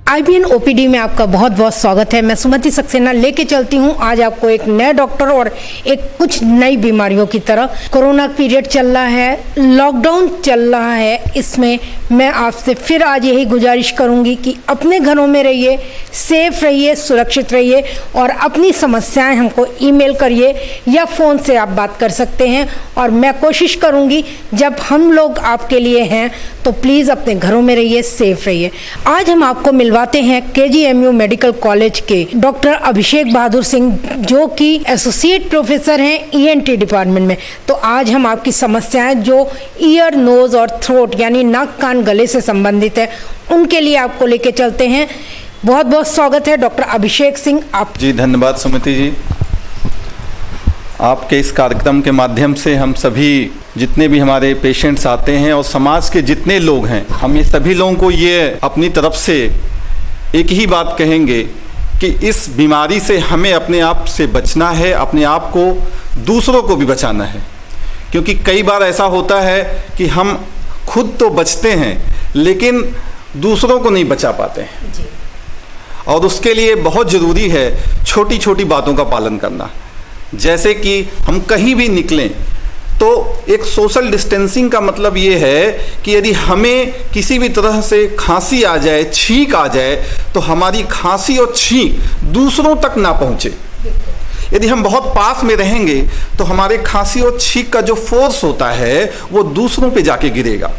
IBN OPD में आपका बहुत बहुत स्वागत है। मैं सुमति सक्सेना लेके चलती हूँ आज आपको एक नए डॉक्टर और एक कुछ नई बीमारियों की तरह। कोरोना पीरियड चल रहा है, लॉकडाउन चल रहा है, इसमें मैं आपसे फिर आज यही गुजारिश करूँगी कि अपने घरों में रहिए, सेफ रहिए, सुरक्षित रहिए और अपनी समस्याएं हमको ईमेल करिए या फ़ोन से आप बात कर सकते हैं। और मैं कोशिश करूँगी जब हम लोग आपके लिए हैं तो प्लीज़ अपने घरों में रहिए, सेफ रहिए। आज हम आपको मिलवाते हैं KGMU मेडिकल कॉलेज के डॉक्टर अभिषेक बहादुर सिंह, जो कि एसोसिएट प्रोफेसर हैं ENT डिपार्टमेंट में। तो आज हम आपकी समस्याएं जो ईयर, नोज और थ्रोट यानी नाक, कान, गले से संबंधित है, उनके लिए आपको लेके चलते हैं। बहुत बहुत स्वागत है डॉक्टर अभिषेक सिंह आप जी। धन्यवाद सुमति जी। आपके इस कार्यक्रम के माध्यम से हम सभी जितने भी हमारे पेशेंट्स आते हैं और समाज के जितने लोग हैं, हम ये सभी लोगों को ये अपनी तरफ से एक ही बात कहेंगे कि इस बीमारी से हमें अपने आप से बचना है, अपने आप को, दूसरों को भी बचाना है। क्योंकि कई बार ऐसा होता है कि हम खुद तो बचते हैं लेकिन दूसरों को नहीं बचा पाते हैं जी। और उसके लिए बहुत ज़रूरी है छोटी छोटी बातों का पालन करना। जैसे कि हम कहीं भी निकलें तो एक सोशल डिस्टेंसिंग का मतलब ये है कि यदि हमें किसी भी तरह से खांसी आ जाए, छींक आ जाए, तो हमारी खांसी और छींक दूसरों तक ना पहुँचे। यदि हम बहुत पास में रहेंगे तो हमारे खांसी और छींक का जो फोर्स होता है वो दूसरों पे जाके गिरेगा।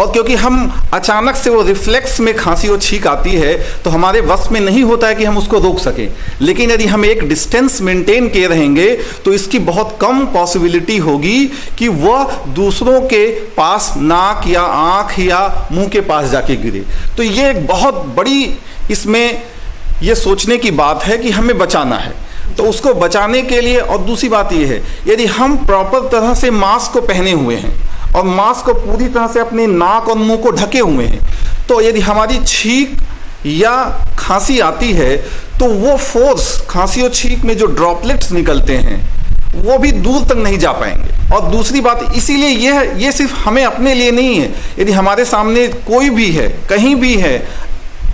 और क्योंकि हम अचानक से वो रिफ्लेक्स में खांसी और छींक आती है तो हमारे वश में नहीं होता है कि हम उसको रोक सकें। लेकिन यदि हम एक डिस्टेंस मेंटेन किए रहेंगे तो इसकी बहुत कम पॉसिबिलिटी होगी कि वह दूसरों के पास नाक या आँख या मुंह के पास जाके गिरे। तो ये एक बहुत बड़ी इसमें ये सोचने की बात है कि हमें बचाना है। तो उसको बचाने के लिए, और दूसरी बात ये है, यदि हम प्रॉपर तरह से मास्क को पहने हुए हैं और मास्क को पूरी तरह से अपने नाक और मुंह को ढके हुए हैं, तो यदि हमारी छींक या खांसी आती है तो वो फोर्स, खांसी और छींक में जो ड्रॉपलेट्स निकलते हैं वो भी दूर तक नहीं जा पाएंगे। और दूसरी बात, इसीलिए ये सिर्फ हमें अपने लिए नहीं है। यदि हमारे सामने कोई भी है, कहीं भी है,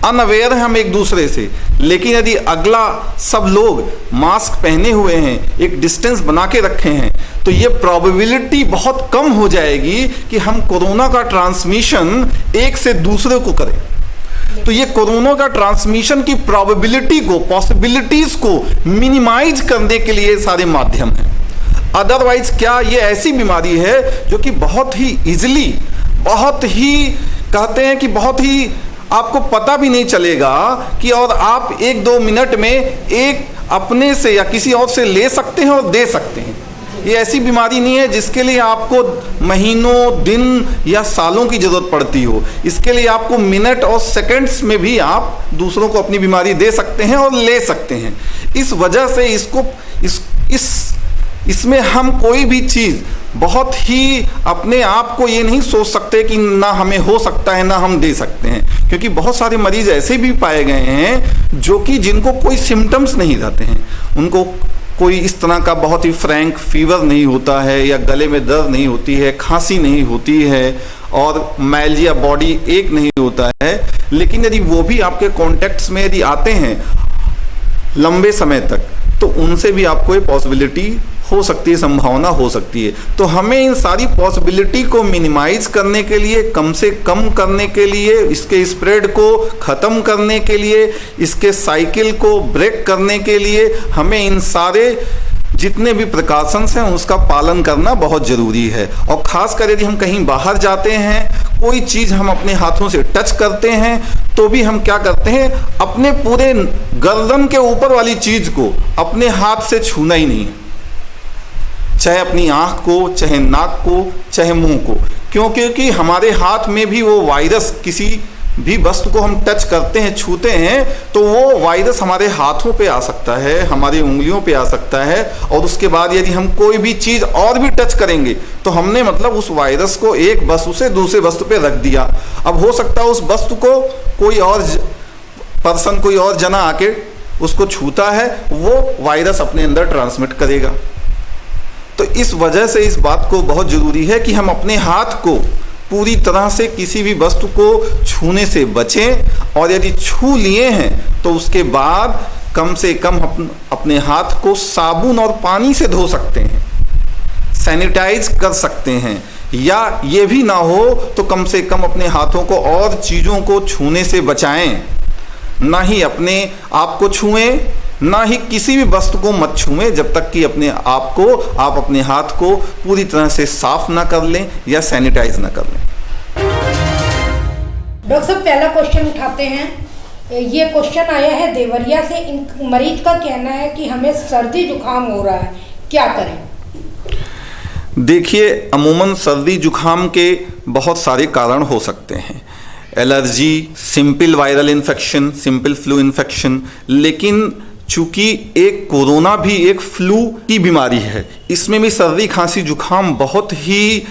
अनअवेयर है हम एक दूसरे से, लेकिन यदि अगला सब लोग मास्क पहने हुए हैं, एक डिस्टेंस बना के रखे हैं, तो ये प्रोबेबिलिटी बहुत कम हो जाएगी कि हम कोरोना का ट्रांसमिशन एक से दूसरे को करें। तो ये कोरोना का ट्रांसमिशन की प्रोबेबिलिटी को, पॉसिबिलिटीज को मिनिमाइज करने के लिए सारे माध्यम हैं। अदरवाइज क्या, ये ऐसी बीमारी है जो कि बहुत ही इजिली, बहुत ही कहते हैं कि बहुत ही आपको पता भी नहीं चलेगा कि, और आप 1-2 मिनट में एक अपने से या किसी और से ले सकते हैं और दे सकते हैं। ये ऐसी बीमारी नहीं है जिसके लिए आपको महीनों, दिन या सालों की ज़रूरत पड़ती हो। इसके लिए आपको मिनट और सेकंड्स में भी आप दूसरों को अपनी बीमारी दे सकते हैं और ले सकते हैं। इस वजह से इसमें हम कोई भी चीज़ बहुत ही अपने आप को ये नहीं सोच सकते कि ना हमें हो सकता है ना हम दे सकते हैं। क्योंकि बहुत सारे मरीज ऐसे भी पाए गए हैं जो कि जिनको कोई सिम्टम्स नहीं रहते हैं, उनको कोई इस तरह का बहुत ही फ्रैंक फीवर नहीं होता है, या गले में दर्द नहीं होती है, खांसी नहीं होती है, और माइल्जिया बॉडी एक नहीं होता है। लेकिन यदि वो भी आपके कॉन्टेक्ट्स में यदि आते हैं लंबे समय तक, तो उनसे भी आपको ये पॉसिबिलिटी हो सकती है, संभावना हो सकती है। तो हमें इन सारी पॉसिबिलिटी को मिनिमाइज करने के लिए, कम से कम करने के लिए, इसके स्प्रेड को ख़त्म करने के लिए, इसके साइकिल को ब्रेक करने के लिए हमें इन सारे जितने भी प्रिकॉशंस हैं उसका पालन करना बहुत ज़रूरी है। और ख़ासकर यदि हम कहीं बाहर जाते हैं, कोई चीज़ हम अपने हाथों से टच करते हैं, तो भी हम क्या करते हैं, अपने पूरे गर्दन के ऊपर वाली चीज़ को अपने हाथ से छूना ही नहीं है, चाहे अपनी आँख को, चाहे नाक को, चाहे मुंह को। क्योंकि हमारे हाथ में भी वो वायरस, किसी भी वस्तु को हम टच करते हैं, छूते हैं, तो वो वायरस हमारे हाथों पे आ सकता है, हमारी उंगलियों पे आ सकता है। और उसके बाद यदि हम कोई भी चीज़ और भी टच करेंगे तो हमने मतलब उस वायरस को एक वस्तु से दूसरे वस्तु पे रख दिया। अब हो सकता है उस वस्तु को कोई और पर्सन, कोई और जना आके उसको छूता है, वो वायरस अपने अंदर ट्रांसमिट करेगा। तो इस वजह से इस बात को बहुत ज़रूरी है कि हम अपने हाथ को पूरी तरह से किसी भी वस्तु को छूने से बचें, और यदि छू लिए हैं तो उसके बाद कम से कम अपने हाथ को साबुन और पानी से धो सकते हैं, सैनिटाइज कर सकते हैं, या ये भी ना हो तो कम से कम अपने हाथों को और चीज़ों को छूने से बचाएं। ना ही अपने आप को छुएं, ना ही किसी भी वस्तु को मत छुएं जब तक कि आप अपने हाथ को पूरी तरह से साफ ना कर लें या सैनिटाइज ना कर लें। डॉक्टर साहब, पहला क्वेश्चन उठाते हैं। ये क्वेश्चन आया है देवरिया से। इन मरीज का कहना है कि हमें सर्दी जुकाम हो रहा है, क्या करें? देखिए, अमूमन सर्दी जुकाम के बहुत सारे कारण हो सकते हैं। Allergy, simple viral infection, simple flu infection, लेकिन चूंकि एक कोरोना भी एक फ्लू की बीमारी है, इसमें भी सर्दी खांसी जुकाम बहुत ही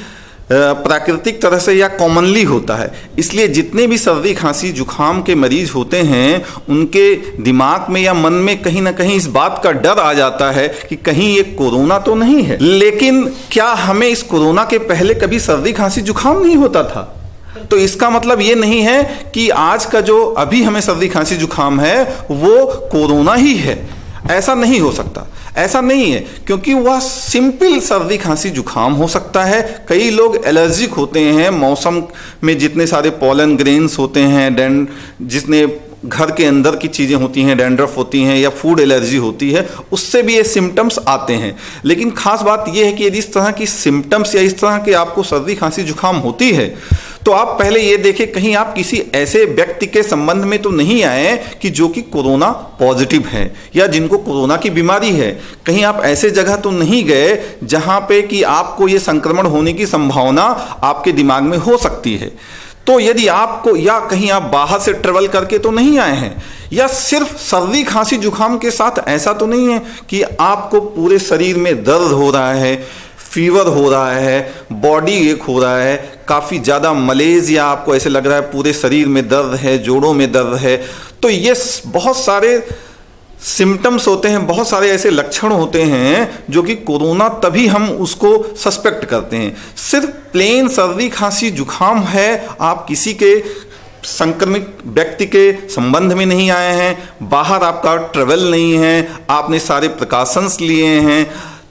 प्राकृतिक तरह से या कॉमनली होता है। इसलिए जितने भी सर्दी खांसी जुकाम के मरीज होते हैं उनके दिमाग में या मन में कहीं ना कहीं इस बात का डर आ जाता है कि कहीं ये कोरोना तो नहीं है। लेकिन क्या हमें इस कोरोना के पहले कभी सर्दी खांसी जुकाम नहीं होता था? तो इसका मतलब ये नहीं है कि आज का जो अभी हमें सर्दी खांसी जुकाम है वो कोरोना ही है। ऐसा नहीं हो सकता, ऐसा नहीं है, क्योंकि वह सिंपल सर्दी खांसी जुकाम हो सकता है। कई लोग एलर्जिक होते हैं, मौसम में जितने सारे पॉलन ग्रेन्स होते हैं, जितने घर के अंदर की चीज़ें होती हैं, डैंड्रफ होती हैं या फूड एलर्जी होती है, उससे भी ये सिम्टम्स आते हैं। लेकिन खास बात ये है कि यदि इस तरह की सिम्टम्स या इस तरह के आपको सर्दी खांसी जुकाम होती है तो आप पहले ये देखें कहीं आप किसी ऐसे व्यक्ति के संबंध में तो नहीं आए कि जो कि कोरोना पॉजिटिव है या जिनको कोरोना की बीमारी है। कहीं आप ऐसे जगह तो नहीं गए जहां पे कि आपको ये संक्रमण होने की संभावना आपके दिमाग में हो सकती है। तो यदि आपको, या कहीं आप बाहर से ट्रेवल करके तो नहीं आए हैं, या सिर्फ सर्दी खांसी जुकाम के साथ ऐसा तो नहीं है कि आपको पूरे शरीर में दर्द हो रहा है, फीवर हो रहा है, बॉडी एक हो रहा है, काफ़ी ज़्यादा मलेज, या आपको ऐसे लग रहा है पूरे शरीर में दर्द है, जोड़ों में दर्द है। तो ये बहुत सारे सिम्टम्स होते हैं, बहुत सारे ऐसे लक्षण होते हैं जो कि कोरोना तभी हम उसको सस्पेक्ट करते हैं। सिर्फ प्लेन सर्दी खांसी जुकाम है, आप किसी के संक्रमित व्यक्ति के संबंध में नहीं आए हैं, बाहर आपका ट्रेवल नहीं है, आपने सारे प्रिकॉशंस लिए हैं,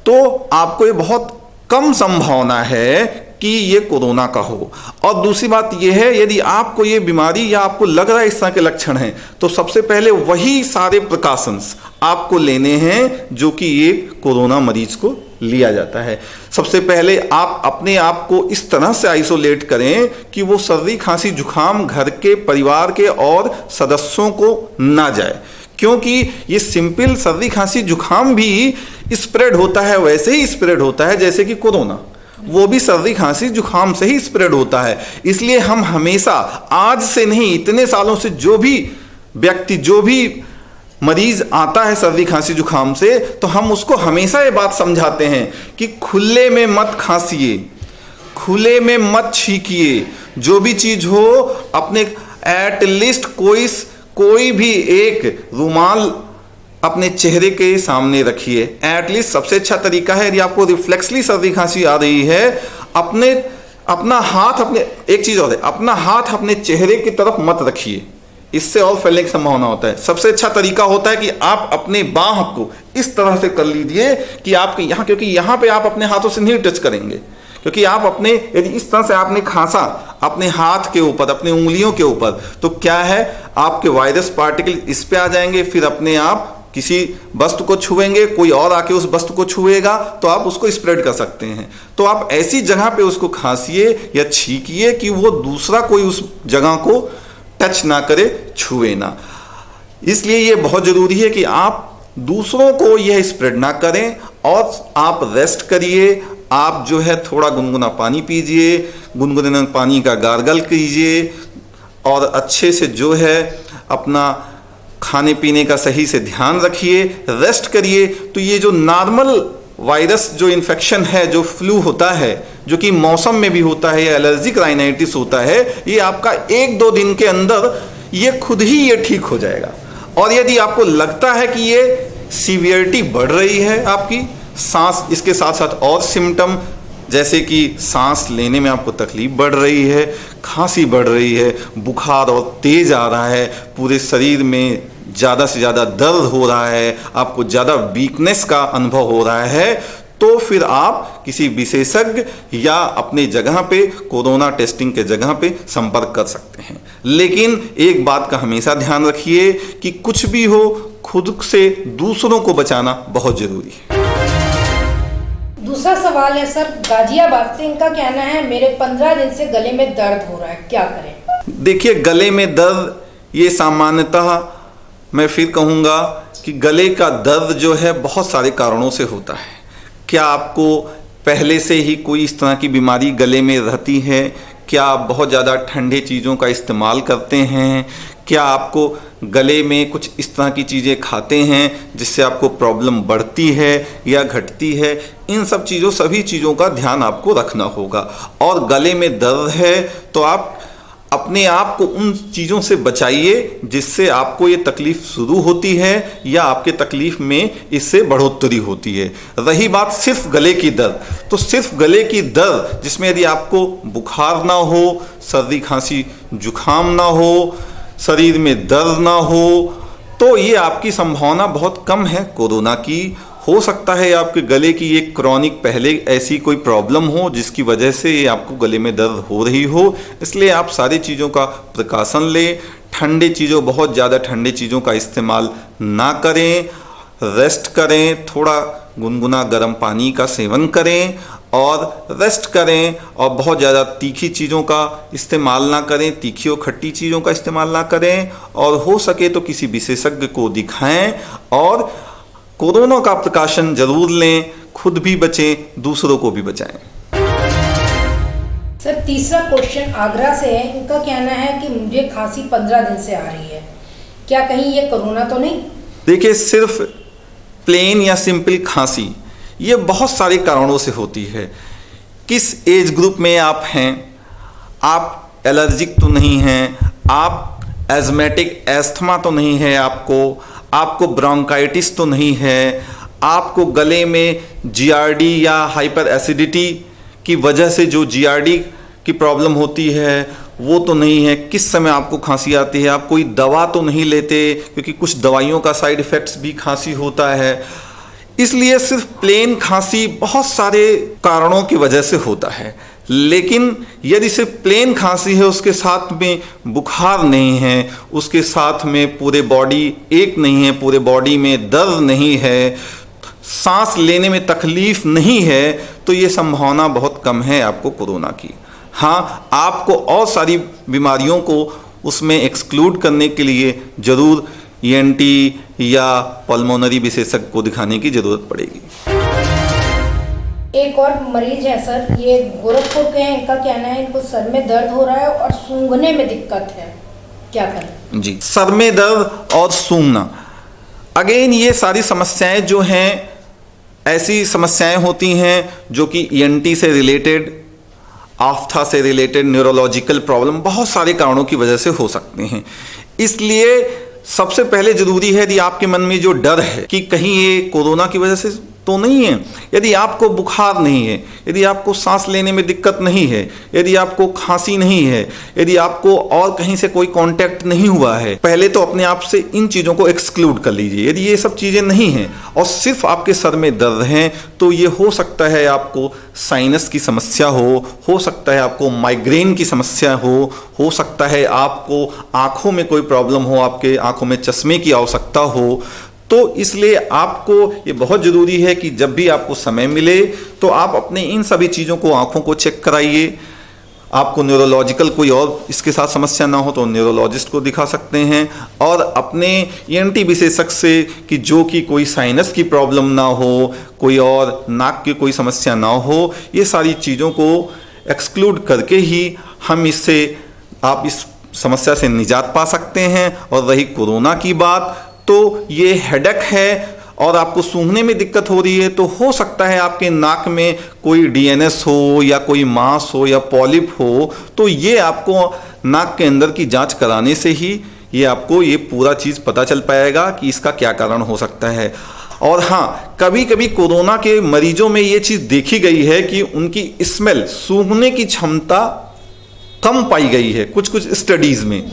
तो आपको ये बहुत कम संभावना है कि ये कोरोना का हो। और दूसरी बात ये है, यदि आपको ये बीमारी या आपको लग रहा है इस तरह के लक्षण हैं, तो सबसे पहले वही सारे प्रिकॉशंस आपको लेने हैं जो कि ये कोरोना मरीज को लिया जाता है। सबसे पहले आप अपने आप को इस तरह से आइसोलेट करें कि वो सर्दी खांसी जुकाम घर के परिवार के और सदस्यों को ना जाए, क्योंकि ये सिंपल सर्दी खांसी जुकाम भी स्प्रेड होता है, वैसे ही स्प्रेड होता है जैसे कि कोरोना, वो भी सर्दी खांसी जुकाम से ही स्प्रेड होता है। इसलिए हम हमेशा, आज से नहीं, इतने सालों से जो भी व्यक्ति, जो भी मरीज आता है सर्दी खांसी जुकाम से, तो हम उसको हमेशा ये बात समझाते हैं कि खुले में मत खांसिए, खुले में मत छींकिए, जो भी चीज हो अपने एटलीस्ट कोई भी एक रुमाल अपने चेहरे के सामने रखिए। एटलीस्ट सबसे अच्छा तरीका है, यदि आपको रिफ्लेक्सली सर्दी खांसी आ रही है, अपना हाथ एक चीज और है, अपना हाथ अपने चेहरे की तरफ मत रखिए, इससे और फैलने की संभावना होता है। सबसे अच्छा तरीका होता है कि आप अपने बाह को इस तरह से कर लीजिए कि आपके यहाँ, क्योंकि यहाँ पे आप अपने हाथों से नहीं टच करेंगे, क्योंकि आप यदि इस तरह से आपने खांसा अपने हाथ के ऊपर, अपने उंगलियों के ऊपर, तो क्या है, आपके वायरस पार्टिकल इस पे आ जाएंगे, फिर अपने आप किसी वस्तु को छुएंगे, कोई और आके उस वस्तु को छुएगा, तो आप उसको स्प्रेड कर सकते हैं। तो आप ऐसी जगह पे उसको खांसिए या छींकिए कि वो दूसरा कोई उस जगह को टच ना करे, छुए ना। इसलिए ये बहुत जरूरी है कि आप दूसरों को यह स्प्रेड ना करें, और आप रेस्ट करिए। आप जो है थोड़ा गुनगुना पानी पीजिए, गुनगुने पानी का गार्गल कीजिए, और अच्छे से जो है अपना खाने पीने का सही से ध्यान रखिए, रेस्ट करिए। तो ये जो नॉर्मल वायरस जो इन्फेक्शन है, जो फ्लू होता है, जो कि मौसम में भी होता है, या एलर्जिक राइनाइटिस होता है, ये आपका 1-2 दिन के अंदर ये खुद ही ये ठीक हो जाएगा। और यदि आपको लगता है कि ये सीवियरिटी बढ़ रही है, आपकी सांस, इसके साथ साथ और सिम्टम जैसे कि सांस लेने में आपको तकलीफ बढ़ रही है, खांसी बढ़ रही है, बुखार और तेज आ रहा है, पूरे शरीर में ज़्यादा से ज़्यादा दर्द हो रहा है, आपको ज़्यादा वीकनेस का अनुभव हो रहा है, तो फिर आप किसी विशेषज्ञ या अपने जगह पे कोरोना टेस्टिंग के जगह पे संपर्क कर सकते हैं। लेकिन एक बात का हमेशा ध्यान रखिए कि कुछ भी हो, खुद से दूसरों को बचाना बहुत जरूरी है। दूसरा सवाल है सर गाजियाबाद से, इनका कहना है मेरे 15 दिन से गले में दर्द हो रहा है, क्या करें? देखिए, गले में दर्द ये सामान्यतः मैं फिर कहूँगा कि गले का दर्द जो है बहुत सारे कारणों से होता है। क्या आपको पहले से ही कोई इस तरह की बीमारी गले में रहती है? क्या आप बहुत ज़्यादा ठंडे चीज़ों का इस्तेमाल करते हैं? क्या आपको गले में कुछ इस तरह की चीज़ें खाते हैं जिससे आपको प्रॉब्लम बढ़ती है या घटती है? इन सब चीज़ों सभी चीज़ों का ध्यान आपको रखना होगा। और गले में दर्द है तो आप अपने आप को उन चीज़ों से बचाइए जिससे आपको ये तकलीफ़ शुरू होती है या आपके तकलीफ़ में इससे बढ़ोतरी होती है। रही बात सिर्फ गले की दर्द, तो सिर्फ गले की दर्द जिसमें यदि आपको बुखार ना हो, सर्दी खांसी जुखाम ना हो, शरीर में दर्द ना हो, तो ये आपकी संभावना बहुत कम है कोरोना की। हो सकता है आपके गले की एक क्रॉनिक पहले ऐसी कोई प्रॉब्लम हो जिसकी वजह से ये आपको गले में दर्द हो रही हो, इसलिए आप सारी चीज़ों का प्रिकॉशन लें। ठंडे चीज़ों, बहुत ज़्यादा ठंडे चीज़ों का इस्तेमाल ना करें, रेस्ट करें, थोड़ा गुनगुना गर्म पानी का सेवन करें और रेस्ट करें, और बहुत ज़्यादा तीखी चीज़ों का इस्तेमाल ना करें, तीखी और खट्टी चीज़ों का इस्तेमाल ना करें, और हो सके तो किसी विशेषज्ञ को दिखाएं और कोरोना का प्रिकॉशन जरूर लें, खुद भी बचें, दूसरों को भी बचाएं। सर तीसरा क्वेश्चन आगरा से है, इनका कहना है कि मुझे खांसी 15 दिन से आ रही है, क्या कहीं ये कोरोना तो नहीं? देखिए, सिर्फ प्लेन या सिंपल खांसी ये बहुत सारे कारणों से होती है। किस एज ग्रुप में आप हैं, आप एलर्जिक तो नहीं हैं, आप एजमेटिक एस्थमा तो नहीं है, आपको ब्रोंकाइटिस तो नहीं है, आपको गले में जीआरडी या हाइपर एसिडिटी की वजह से जो जीआरडी की प्रॉब्लम होती है वो तो नहीं है, किस समय आपको खांसी आती है, आप कोई दवा तो नहीं लेते, क्योंकि कुछ दवाइयों का साइड इफ़ेक्ट्स भी खांसी होता है। इसलिए सिर्फ प्लेन खांसी बहुत सारे कारणों की वजह से होता है। लेकिन यदि सिर्फ प्लेन खांसी है, उसके साथ में बुखार नहीं है, उसके साथ में पूरे बॉडी एक नहीं है, पूरे बॉडी में दर्द नहीं है, सांस लेने में तकलीफ नहीं है, तो ये संभावना बहुत कम है आपको कोरोना की। हाँ, आपको और सारी बीमारियों को उसमें एक्सक्लूड करने के लिए ज़रूर ईएनटी या पल्मोनरी विशेषज्ञ को दिखाने की ज़रूरत पड़ेगी। एक और मरीज है सर, ये गोरखपुर के हैं, इनका कहना है इनको सर में दर्द हो रहा है और सूंघने में दिक्कत है, क्या करें? जी, सर में दर्द और सूंघना, अगेन ये सारी समस्याएं जो हैं ऐसी समस्याएं होती हैं जो कि ईएनटी से रिलेटेड, आस्था से रिलेटेड, न्यूरोलॉजिकल प्रॉब्लम बहुत सारे कारणों की वजह से हो सकते हैं। इसलिए सबसे पहले ज़रूरी है यदि आपके मन में जो डर है कि कहीं ये कोरोना की वजह से तो नहीं है, यदि आपको बुखार नहीं है, यदि आपको सांस लेने में दिक्कत नहीं है, यदि आपको खांसी नहीं है, यदि आपको और कहीं से कोई कांटेक्ट नहीं हुआ है, पहले तो अपने आप से इन चीज़ों को एक्सक्लूड कर लीजिए। यदि ये सब चीज़ें नहीं हैं और सिर्फ आपके सर में दर्द हैं, तो ये हो सकता है आपको साइनस की समस्या हो सकता है आपको माइग्रेन की समस्या हो सकता है आपको आँखों में कोई प्रॉब्लम हो, आपके आँखों में चश्मे की आवश्यकता हो। तो इसलिए आपको ये बहुत ज़रूरी है कि जब भी आपको समय मिले तो आप अपने इन सभी चीज़ों को, आँखों को चेक कराइए। आपको न्यूरोलॉजिकल कोई और इसके साथ समस्या ना हो तो न्यूरोलॉजिस्ट को दिखा सकते हैं, और अपने ईएनटी विशेषज्ञ से कि जो कि कोई साइनस की प्रॉब्लम ना हो, कोई और नाक की कोई समस्या ना हो, ये सारी चीज़ों को एक्सक्लूड करके ही हम आप इस समस्या से निजात पा सकते हैं। और रही कोरोना की बात, तो ये हेडेक है और आपको सूंघने में दिक्कत हो रही है, तो हो सकता है आपके नाक में कोई डीएनएस हो या कोई मांस हो या पॉलिप हो, तो ये आपको नाक के अंदर की जांच कराने से ही ये आपको ये पूरा चीज़ पता चल पाएगा कि इसका क्या कारण हो सकता है। और हाँ, कभी कभी कोरोना के मरीजों में ये चीज़ देखी गई है कि उनकी स्मेल, सूंघने की क्षमता कम पाई गई है कुछ कुछ स्टडीज में।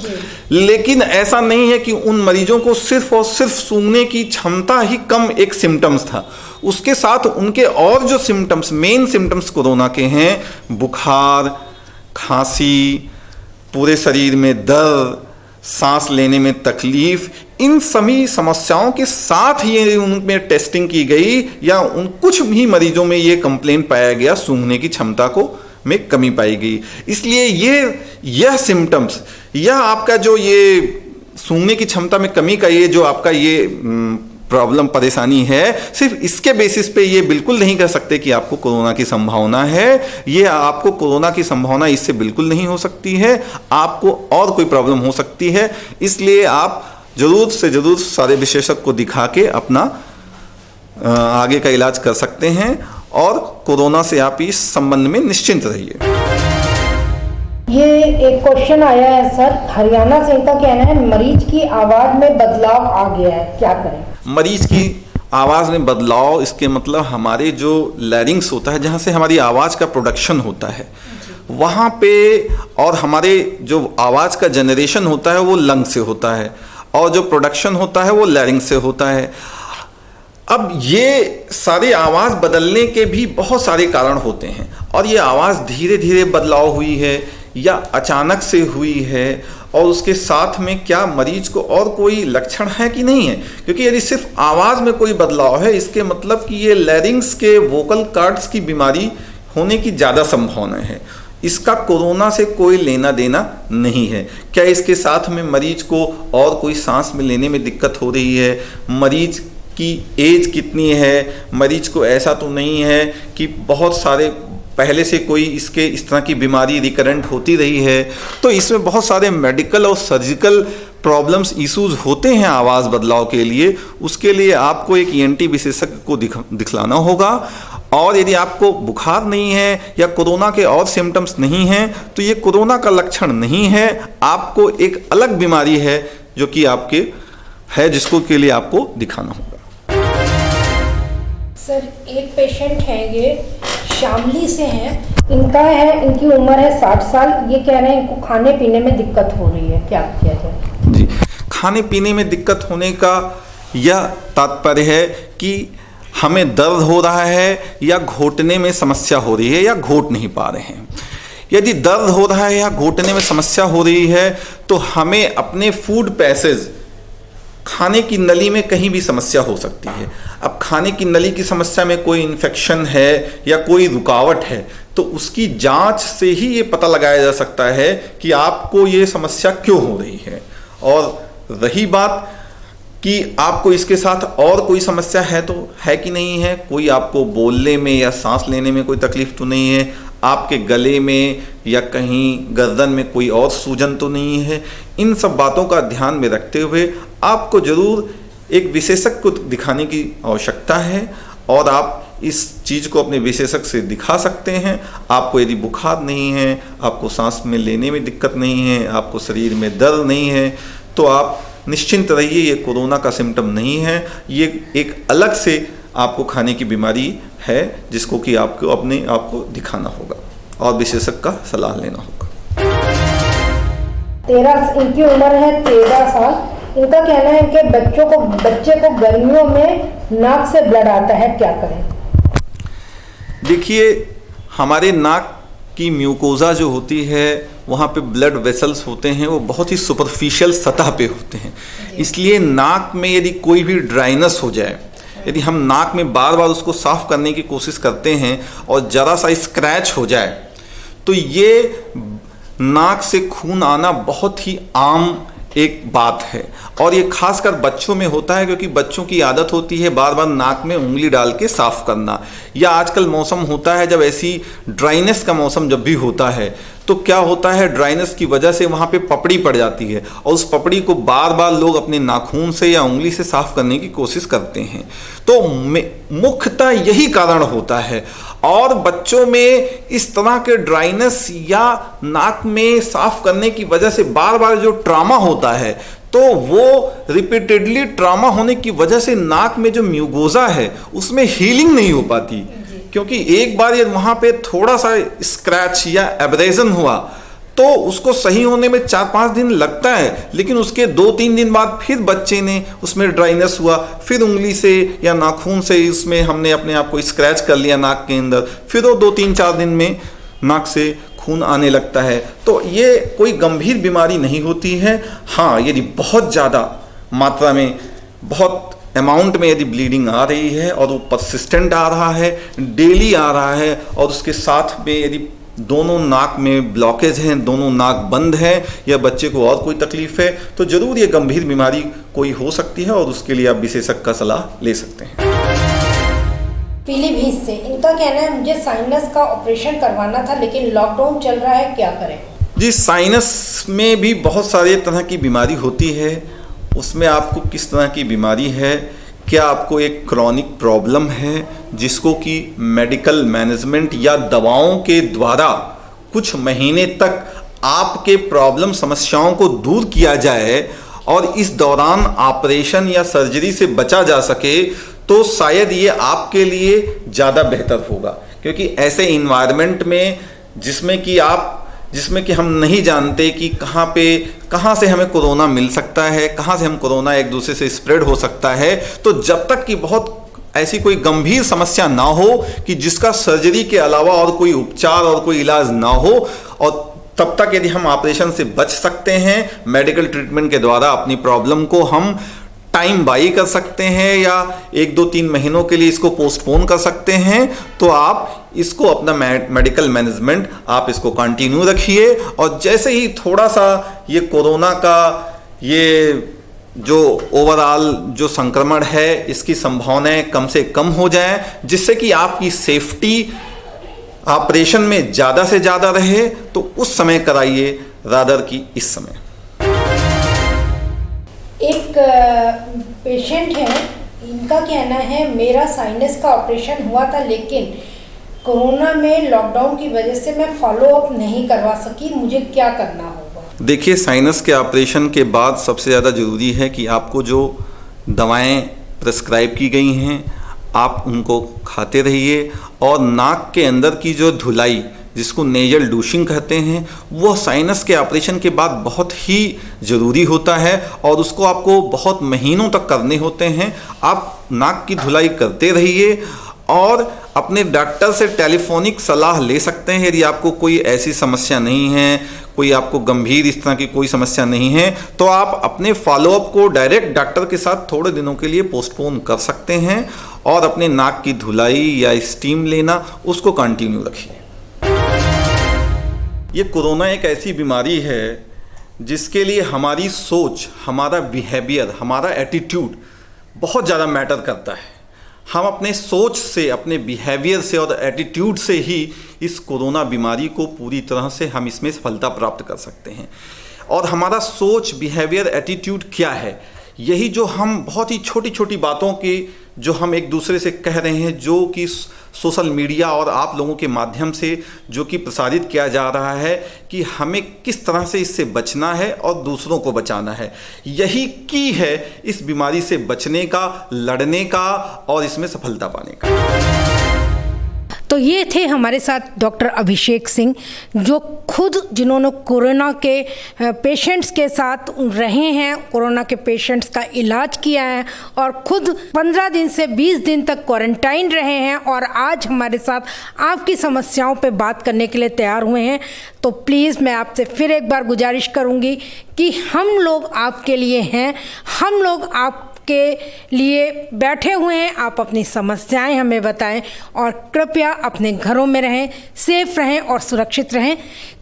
लेकिन ऐसा नहीं है कि उन मरीजों को सिर्फ और सिर्फ सूंघने की क्षमता ही कम एक सिम्टम्स था, उसके साथ उनके और जो सिम्टम्स, मेन सिम्टम्स कोरोना के हैं, बुखार, खांसी, पूरे शरीर में दर्द, सांस लेने में तकलीफ, इन सभी समस्याओं के साथ ये उनमें टेस्टिंग की गई या उन कुछ भी मरीजों में ये कंप्लेंट पाया गया, सूंघने की क्षमता को में कमी पाई गई। इसलिए यह सिम्टम्स, यह आपका जो ये सूंघने की क्षमता में कमी का ये जो आपका ये प्रॉब्लम, परेशानी है, सिर्फ इसके बेसिस पे ये बिल्कुल नहीं कह सकते कि आपको कोरोना की संभावना है। ये आपको कोरोना की संभावना इससे बिल्कुल नहीं हो सकती है, आपको और कोई प्रॉब्लम हो सकती है। इसलिए आप जरूर से जरूर सारे विशेषज्ञ को दिखा के अपना आगे का इलाज कर सकते हैं और कोरोना से आप इस संबंध में निश्चिंत रहिए। ये एक क्वेश्चन आया है सर, हरियाणा से, इनका कहना है मरीज की आवाज में बदलाव आ गया है, क्या करें? मरीज की आवाज़ में बदलाव, इसके मतलब हमारे जो लैरिंग्स होता है, जहाँ से हमारी आवाज़ का प्रोडक्शन होता है, वहाँ पे, और हमारे जो आवाज़ का जनरेशन होता है वो लंग से होता है और जो प्रोडक्शन होता है वो लैरिंग से होता है। अब ये सारी आवाज़ बदलने के भी बहुत सारे कारण होते हैं और ये आवाज़ धीरे धीरे बदलाव हुई है या अचानक से हुई है, और उसके साथ में क्या मरीज को और कोई लक्षण है कि नहीं है। क्योंकि यदि सिर्फ आवाज़ में कोई बदलाव है, इसके मतलब कि ये लैरिंग्स के वोकल कॉर्ड्स की बीमारी होने की ज़्यादा संभावना है। इसका कोरोना से कोई लेना देना नहीं है। क्या इसके साथ में मरीज को और कोई सांस में लेने में दिक्कत हो रही है, मरीज की एज कितनी है, मरीज को ऐसा तो नहीं है कि बहुत सारे पहले से कोई इसके इस तरह की बीमारी रिकरेंट होती रही है, तो इसमें बहुत सारे मेडिकल और सर्जिकल प्रॉब्लम्स, इश्यूज होते हैं आवाज़ बदलाव के लिए। उसके लिए आपको एक ENT विशेषज्ञ को दिखलाना होगा। और यदि आपको बुखार नहीं है या कोरोना के और सिम्टम्स नहीं हैं, तो ये कोरोना का लक्षण नहीं है, आपको एक अलग बीमारी है जो कि आपके है, जिसको के लिए आपको दिखाना होगा। सर, एक पेशेंट है, ये शामली से हैं, इनका है, इनकी उम्र है 60 साल, ये कह रहे हैं इनको खाने पीने में दिक्कत हो रही है, क्या किया जाए? जी, खाने पीने में दिक्कत होने का यह तात्पर्य है कि हमें दर्द हो रहा है या घोटने में समस्या हो रही है या घोट नहीं पा रहे हैं। यदि दर्द हो रहा है या घोटने में समस्या हो रही है तो हमें अपने फूड पैसेज, खाने की नली में कहीं भी समस्या हो सकती है। अब खाने की नली की समस्या में कोई इन्फेक्शन है या कोई रुकावट है तो उसकी जांच से ही ये पता लगाया जा सकता है कि आपको ये समस्या क्यों हो रही है। और रही बात कि आपको इसके साथ और कोई समस्या है तो है कि नहीं है, कोई आपको बोलने में या सांस लेने में कोई तकलीफ तो नहीं है, आपके गले में या कहीं गर्दन में कोई और सूजन तो नहीं है, इन सब बातों का ध्यान में रखते हुए आपको ज़रूर एक विशेषज्ञ को दिखाने की आवश्यकता है और आप इस चीज़ को अपने विशेषज्ञ से दिखा सकते हैं। आपको यदि बुखार नहीं है, आपको सांस में लेने में दिक्कत नहीं है, आपको शरीर में दर्द नहीं है, तो आप निश्चिंत रहिए, ये कोरोना का सिम्टम नहीं है, ये एक अलग से आपको खाने की बीमारी है जिसको कि आपको अपने आप को दिखाना होगा और विशेषज्ञ का सलाह लेना होगा। 13 इनकी उम्र है 13 साल, इनका कहना है कि बच्चे को गर्मियों में नाक से ब्लड आता है, क्या करें? देखिए, हमारे नाक की म्यूकोजा जो होती है वहाँ पे ब्लड वेसल्स होते हैं, वो बहुत ही सुपरफिशियल सतह पे होते हैं। इसलिए नाक में यदि कोई भी ड्राइनेस हो जाए, यदि हम नाक में बार बार उसको साफ करने की कोशिश करते हैं और ज़रा सा स्क्रैच हो जाए तो ये नाक से खून आना बहुत ही आम एक बात है और ये खासकर बच्चों में होता है क्योंकि बच्चों की आदत होती है बार बार नाक में उंगली डाल के साफ करना। या आजकल मौसम होता है जब ऐसी ड्राइनेस का मौसम जब भी होता है तो क्या होता है, ड्राइनेस की वजह से वहाँ पे पपड़ी पड़ जाती है और उस पपड़ी को बार बार लोग अपने नाखून से या उंगली से साफ करने की कोशिश करते हैं। तो मुख्यतः यही कारण होता है और बच्चों में इस तरह के ड्राइनेस या नाक में साफ करने की वजह से बार बार जो ट्रॉमा होता है, तो वो रिपीटेडली ट्रॉमा होने की वजह से नाक में जो म्यूकोजा है उसमें हीलिंग नहीं हो पाती, क्योंकि एक बार ये वहां पे थोड़ा सा स्क्रैच या एब्रेजन हुआ तो उसको सही होने में 4-5 दिन लगता है, लेकिन उसके 2-3 दिन बाद फिर बच्चे ने उसमें ड्राइनेस हुआ, फिर उंगली से या नाखून से उसमें हमने अपने आप को स्क्रैच कर लिया नाक के अंदर, फिर वो 2-3-4 दिन में नाक से खून आने लगता है। तो ये कोई गंभीर बीमारी नहीं होती है। हाँ, यदि बहुत ज़्यादा मात्रा में, बहुत अमाउंट में यदि ब्लीडिंग आ रही है और वो परसिस्टेंट आ रहा है, डेली आ रहा है, और उसके साथ में यदि दोनों नाक में ब्लॉकेज हैं, दोनों नाक बंद है, या बच्चे को और कोई तकलीफ है, तो जरूर ये गंभीर बीमारी कोई हो सकती है और उसके लिए आप विशेषज्ञ का सलाह ले सकते हैं। पीलीभीत से इनका कहना है मुझे साइनस का ऑपरेशन करवाना था, लेकिन लॉकडाउन चल रहा है, क्या करें? जी, साइनस में भी बहुत सारे तरह की बीमारी होती है। उसमें आपको किस तरह की बीमारी है, क्या आपको एक क्रॉनिक प्रॉब्लम है जिसको कि मेडिकल मैनेजमेंट या दवाओं के द्वारा कुछ महीने तक आपके प्रॉब्लम समस्याओं को दूर किया जाए और इस दौरान ऑपरेशन या सर्जरी से बचा जा सके, तो शायद ये आपके लिए ज़्यादा बेहतर होगा। क्योंकि ऐसे इन्वायरमेंट में जिसमें कि हम नहीं जानते कि कहाँ से हमें कोरोना मिल सकता है, कहाँ से हम कोरोना एक दूसरे से स्प्रेड हो सकता है, तो जब तक कि बहुत ऐसी कोई गंभीर समस्या ना हो कि जिसका सर्जरी के अलावा और कोई उपचार और कोई इलाज ना हो, और तब तक यदि हम ऑपरेशन से बच सकते हैं, मेडिकल ट्रीटमेंट के द्वारा अपनी प्रॉब्लम को हम टाइम बाई कर सकते हैं या 1-2-3 महीनों के लिए इसको पोस्टपोन कर सकते हैं, तो आप इसको अपना मेडिकल मैनेजमेंट आप इसको कंटिन्यू रखिए। और जैसे ही थोड़ा सा ये कोरोना का ये जो ओवरऑल जो संक्रमण है इसकी संभावनाएं कम से कम हो जाए, जिससे कि आपकी सेफ्टी ऑपरेशन में ज़्यादा से ज़्यादा रहे, तो उस समय कराइए रादर की इस समय। एक पेशेंट है, इनका कहना है मेरा साइनस का ऑपरेशन हुआ था, लेकिन कोरोना में लॉकडाउन की वजह से मैं फॉलो अप नहीं करवा सकी, मुझे क्या करना होगा? देखिए, साइनस के ऑपरेशन के बाद सबसे ज़्यादा ज़रूरी है कि आपको जो दवाएं प्रिस्क्राइब की गई हैं आप उनको खाते रहिए, और नाक के अंदर की जो धुलाई जिसको नेजल डूशिंग कहते हैं, वो साइनस के ऑपरेशन के बाद बहुत ही ज़रूरी होता है और उसको आपको बहुत महीनों तक करने होते हैं। आप नाक की धुलाई करते रहिए और अपने डॉक्टर से टेलीफोनिक सलाह ले सकते हैं यदि आपको कोई ऐसी समस्या नहीं है, कोई आपको गंभीर इस तरह की कोई समस्या नहीं है, तो आप अपने फॉलोअप को डायरेक्ट डॉक्टर के साथ थोड़े दिनों के लिए पोस्टपोन कर सकते हैं और अपने नाक की धुलाई या स्टीम लेना उसको कंटिन्यू रखिए। ये कोरोना एक ऐसी बीमारी है जिसके लिए हमारी सोच, हमारा बिहेवियर, हमारा एटीट्यूड बहुत ज़्यादा मैटर करता है। हम अपने सोच से, अपने बिहेवियर से और एटीट्यूड से ही इस कोरोना बीमारी को पूरी तरह से हम इसमें सफलता प्राप्त कर सकते हैं। और हमारा सोच, बिहेवियर, एटीट्यूड क्या है, यही जो हम बहुत ही छोटी छोटी बातों की जो हम एक दूसरे से कह रहे हैं, जो कि सोशल मीडिया और आप लोगों के माध्यम से जो कि प्रसारित किया जा रहा है कि हमें किस तरह से इससे बचना है और दूसरों को बचाना है, यही की है इस बीमारी से बचने का, लड़ने का और इसमें सफलता पाने का। तो ये थे हमारे साथ डॉक्टर अभिषेक सिंह, जो खुद जिन्होंने कोरोना के पेशेंट्स के साथ रहे हैं, कोरोना के पेशेंट्स का इलाज किया है और खुद 15 दिन से 20 दिन तक क्वारंटाइन रहे हैं और आज हमारे साथ आपकी समस्याओं पे बात करने के लिए तैयार हुए हैं। तो प्लीज़ मैं आपसे फिर एक बार गुजारिश करूँगी कि हम लोग आपके लिए हैं, हम लोग आप के लिए बैठे हुए हैं। आप अपनी समस्याएं हमें बताएं और कृपया अपने घरों में रहें, सेफ रहें और सुरक्षित रहें।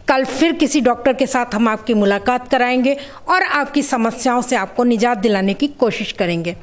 कल फिर किसी डॉक्टर के साथ हम आपकी मुलाकात कराएंगे और आपकी समस्याओं से आपको निजात दिलाने की कोशिश करेंगे।